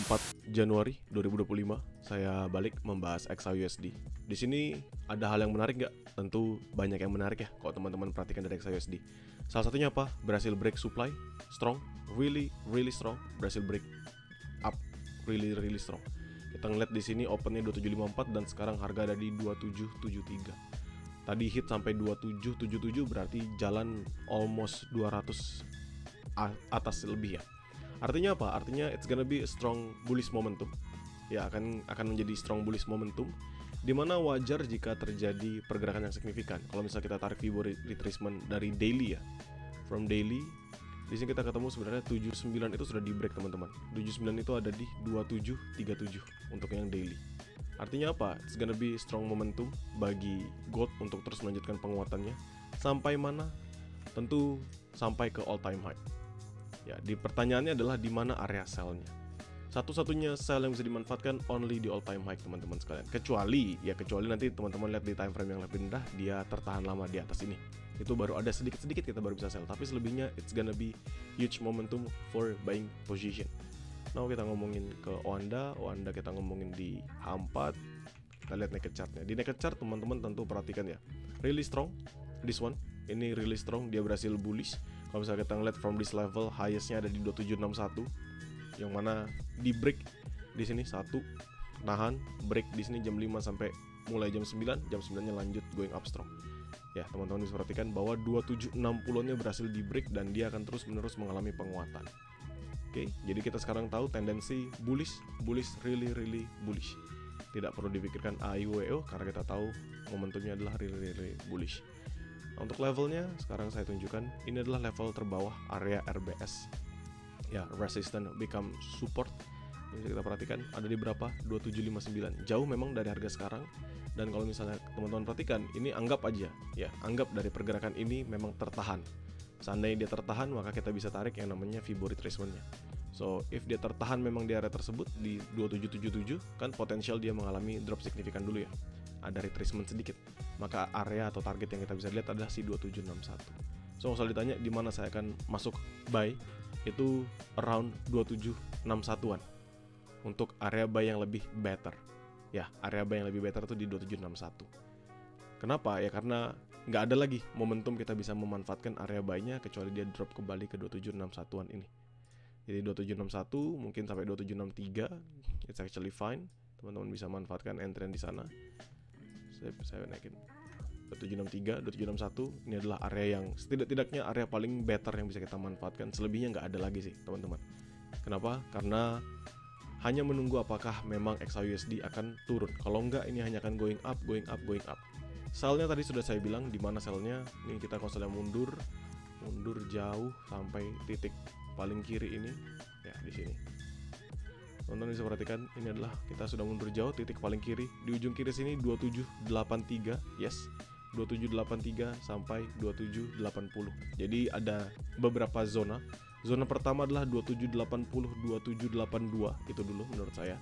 4 Januari 2025, saya balik membahas XAUSD. Di sini ada hal yang menarik nggak? Tentu banyak yang menarik ya kalau teman-teman perhatikan dari XAUSD. Salah satunya apa? Berhasil break supply, strong, really strong. Berhasil break up, really strong. Kita ngeliat di sini opennya 2754 dan sekarang harga ada di 2773. Tadi hit sampai 2777, berarti jalan almost 200 atas lebih ya. Artinya apa? Artinya it's gonna be a strong bullish momentum. Ya, akan menjadi strong bullish momentum, di mana wajar jika terjadi pergerakan yang signifikan. Kalau misalnya kita tarik Fibo retracement dari daily ya, from daily, di sini kita ketemu sebenarnya 79 itu sudah di break teman-teman. 79 itu ada di 2737 untuk yang daily. Artinya apa? It's gonna be strong momentum bagi gold untuk terus melanjutkan penguatannya. Sampai mana? Tentu sampai ke all time high. Ya, di pertanyaannya adalah di mana area sell-nya. Satu-satunya sell yang bisa dimanfaatkan only di all time high teman-teman sekalian. Kecuali nanti teman-teman lihat di time frame yang lebih rendah, dia tertahan lama di atas ini. Itu baru ada sedikit-sedikit kita baru bisa sell. Tapi selebihnya it's gonna be huge momentum for buying position. Now kita ngomongin ke Oanda kita ngomongin di H4. Kita lihat naked chartnya. Di naked chart teman-teman tentu perhatikan ya. Really strong, this one. Ini really strong, dia berhasil bullish. Kalau misalnya kita ngeliat from this level, highest-nya ada di 2761, yang mana di break di sini satu, nahan, break di sini jam 5 sampai mulai jam 9, jam 9-nya lanjut going up strong. Ya, teman-teman bisa perhatikan bahwa 2760-nya berhasil di break dan dia akan terus-menerus mengalami penguatan. Oke, jadi kita sekarang tahu tendensi bullish, really bullish. Tidak perlu dipikirkan AIWO karena kita tahu momentumnya adalah really bullish. Untuk levelnya sekarang saya tunjukkan, ini adalah level terbawah area RBS ya, resistance become support. Ini kita perhatikan ada di berapa? 2759. Jauh memang dari harga sekarang. Dan kalau misalnya teman-teman perhatikan, ini anggap aja ya, anggap dari pergerakan ini memang tertahan. Seandainya dia tertahan, maka kita bisa tarik yang namanya Fibo retracement-nya. So, if dia tertahan memang di area tersebut di 2777, kan potensial dia mengalami drop signifikan dulu ya. Ada retracement sedikit. Maka area atau target yang kita bisa lihat adalah si 2761. So, kalau ditanya di mana saya akan masuk buy, itu around 2761-an. Untuk area buy yang lebih better. Ya, area buy yang lebih better itu di 2761. Kenapa? Ya karena nggak ada lagi momentum kita bisa memanfaatkan area buy-nya kecuali dia drop kembali ke 2761-an ini. Jadi 2761 mungkin sampai 2763, it's actually fine. Teman-teman bisa manfaatkan entry di sana. Saya naikin 2763, 2761. Ini adalah area yang setidak-tidaknya area paling better yang bisa kita manfaatkan. Selebihnya nggak ada lagi sih teman-teman. Kenapa? Karena hanya menunggu apakah memang XAUSD akan turun. Kalau enggak, ini hanya akan going up. Sell-nya tadi sudah saya bilang di mana sell-nya. Ini kita kalau sudah mundur jauh sampai titik paling kiri ini ya, di sini. Teman-teman bisa perhatikan, ini adalah kita sudah mundur jauh, titik paling kiri di ujung kiri sini 2783, yes, 2783 sampai 2780. Jadi ada beberapa zona. Zona pertama adalah 2780, 2782 itu dulu menurut saya.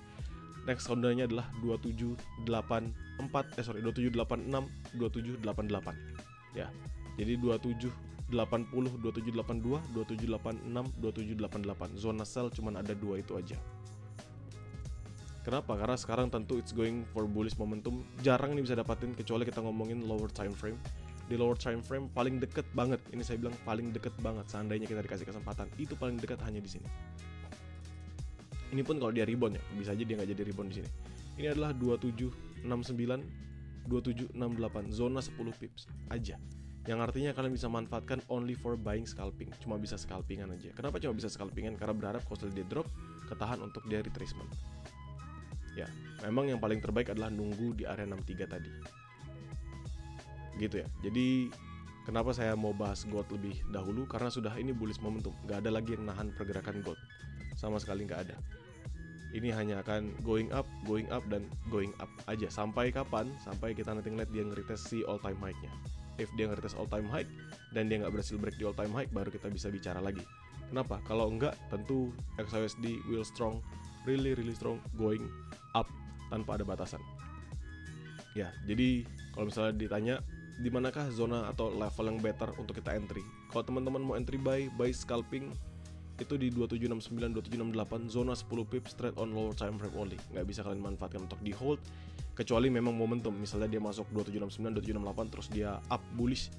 Next zonanya adalah 2786, 2788 ya. Jadi 2780, 2782, 2786, 2788. Zona sell cuman ada dua itu aja. Kenapa? Karena sekarang tentu it's going for bullish momentum. Jarang ini bisa dapatin kecuali kita ngomongin lower time frame. Di lower time frame paling deket banget. Ini saya bilang paling deket banget. Seandainya kita dikasih kesempatan, itu paling dekat hanya di sini. Ini pun kalau dia rebound ya, bisa aja dia nggak jadi rebound di sini. Ini adalah 2769, 2768, zona 10 pips aja. Yang artinya kalian bisa manfaatkan only for buying scalping. Cuma bisa scalpingan aja. Kenapa cuma bisa scalpingan? Karena berharap kalau dia drop, ketahan untuk dia retracement. Ya, memang yang paling terbaik adalah nunggu di area 63 tadi. Gitu ya. Jadi kenapa saya mau bahas gold lebih dahulu? Karena sudah ini bullish momentum. Nggak ada lagi yang nahan pergerakan gold. Sama sekali nggak ada. Ini hanya akan going up, dan going up aja. Sampai kapan? Sampai kita nanti ngeliat dia nge-retest si all time high-nya. If dia nge-retest all time high dan dia nggak berhasil break di all time high, baru kita bisa bicara lagi. Kenapa? Kalau enggak, tentu XAUSD will strong, really strong, going up tanpa ada batasan. Ya, jadi kalau misalnya ditanya di manakah zona atau level yang better untuk kita entry? Kalau teman-teman mau entry buy scalping, itu di 2769, 2768, zona 10 pips trade on lower time frame only. Nggak bisa kalian manfaatkan untuk di hold kecuali memang momentum. Misalnya dia masuk 2769, 2768 terus dia up bullish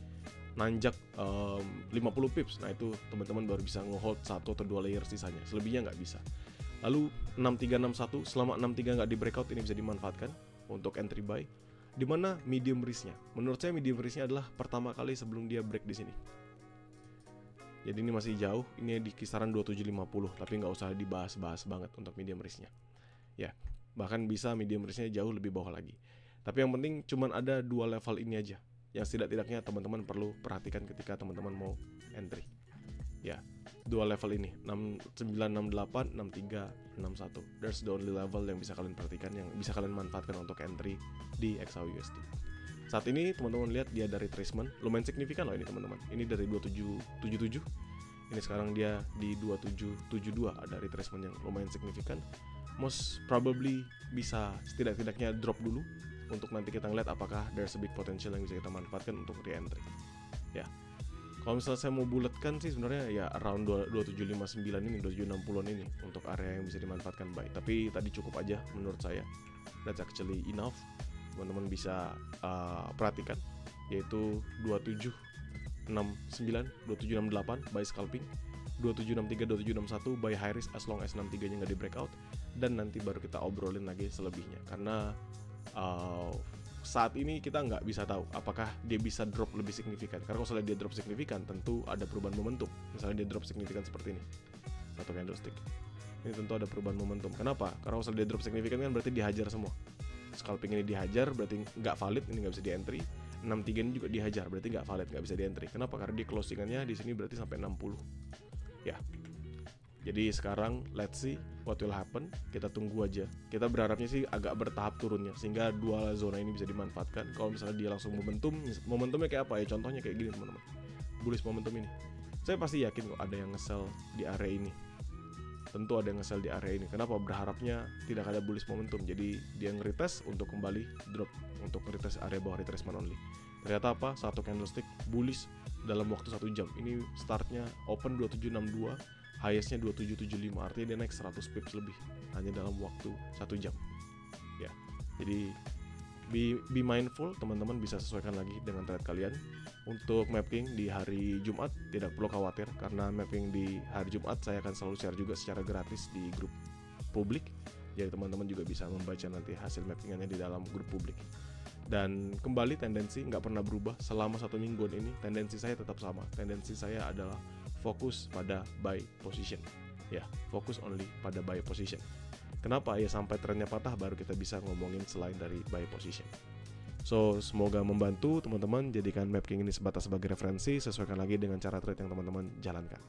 nanjak 50 pips. Nah itu teman-teman baru bisa nge-hold 1 atau 2 layer sisanya. Selebihnya nggak bisa. Lalu 6361, selama 63 nggak di breakout, ini bisa dimanfaatkan untuk entry buy. Dimana medium risk-nya? Menurut saya medium risk-nya adalah pertama kali sebelum dia break di sini. Jadi ini masih jauh, ini di kisaran 2750, tapi nggak usah dibahas-bahas banget untuk medium risk-nya. Ya, bahkan bisa medium risk-nya jauh lebih bawah lagi. Tapi yang penting cuman ada 2 level ini aja yang setidak-tidaknya teman-teman perlu perhatikan ketika teman-teman mau entry. Ya, 2 level ini, 6968, 6361. There's the only level yang bisa kalian perhatikan, yang bisa kalian manfaatkan untuk entry di XAUUSD. Saat ini teman-teman lihat dia dari retracement lumayan signifikan loh ini teman-teman. Ini dari 2777. Ini sekarang dia di 2772, ada retracement yang lumayan signifikan. Most probably bisa setidak-tidaknya drop dulu untuk nanti kita ngeliat apakah there's a big potential yang bisa kita manfaatkan untuk re-entry. Ya. Kalau misalnya saya mau bulatkan sih sebenarnya ya around 2759 ini, 2760-an ini untuk area yang bisa dimanfaatkan buy. Tapi tadi cukup aja menurut saya. That's actually enough. Teman-teman bisa perhatikan, yaitu 2769, 2768 buy scalping, 2763, 2761 buy high risk as long as 63-nya nggak di breakout, dan nanti baru kita obrolin lagi selebihnya. Karena saat ini kita nggak bisa tahu apakah dia bisa drop lebih signifikan. Karena kalau misalnya dia drop signifikan, tentu ada perubahan momentum. Misalnya dia drop signifikan seperti ini, atau candlestick, ini tentu ada perubahan momentum. Kenapa? Karena kalau misalnya dia drop signifikan kan berarti dihajar semua. Scalping ini dihajar berarti nggak valid, ini nggak bisa di entry. 63 ini juga dihajar berarti nggak valid, nggak bisa di entry. Kenapa? Karena di closingannya di sini berarti sampai 60. Ya. Jadi sekarang let's see what will happen. Kita tunggu aja. Kita berharapnya sih agak bertahap turunnya sehingga 2 zona ini bisa dimanfaatkan. Kalau misalnya dia langsung momentumnya kayak apa ya? Contohnya kayak gini teman-teman. Bullish momentum ini. Saya pasti yakin kok ada yang nge-sell di area ini. Tentu ada yang nge-sell di area ini. Kenapa? Berharapnya tidak ada bullish momentum. Jadi dia nge-retest untuk kembali drop, untuk nge-retest area bawah retracement only. Ternyata apa? Satu candlestick bullish dalam waktu 1 jam. Ini startnya open 2762, highest-nya 2775. Artinya dia naik 100 pips lebih hanya dalam waktu 1 jam. Ya. Jadi be mindful, teman-teman bisa sesuaikan lagi dengan trade kalian. Untuk mapping di hari Jumat tidak perlu khawatir, karena mapping di hari Jumat saya akan selalu share juga secara gratis di grup publik. Jadi teman-teman juga bisa membaca nanti hasil mappingannya di dalam grup publik. Dan kembali tendensi nggak pernah berubah selama 1 mingguan ini. Tendensi saya tetap sama. Tendensi saya adalah fokus pada buy position. Ya, fokus only pada buy position. Kenapa? Ya sampai trennya patah baru kita bisa ngomongin selain dari buy position. So, semoga membantu teman-teman. Jadikan mapping ini sebatas sebagai referensi. Sesuaikan lagi dengan cara trade yang teman-teman jalankan.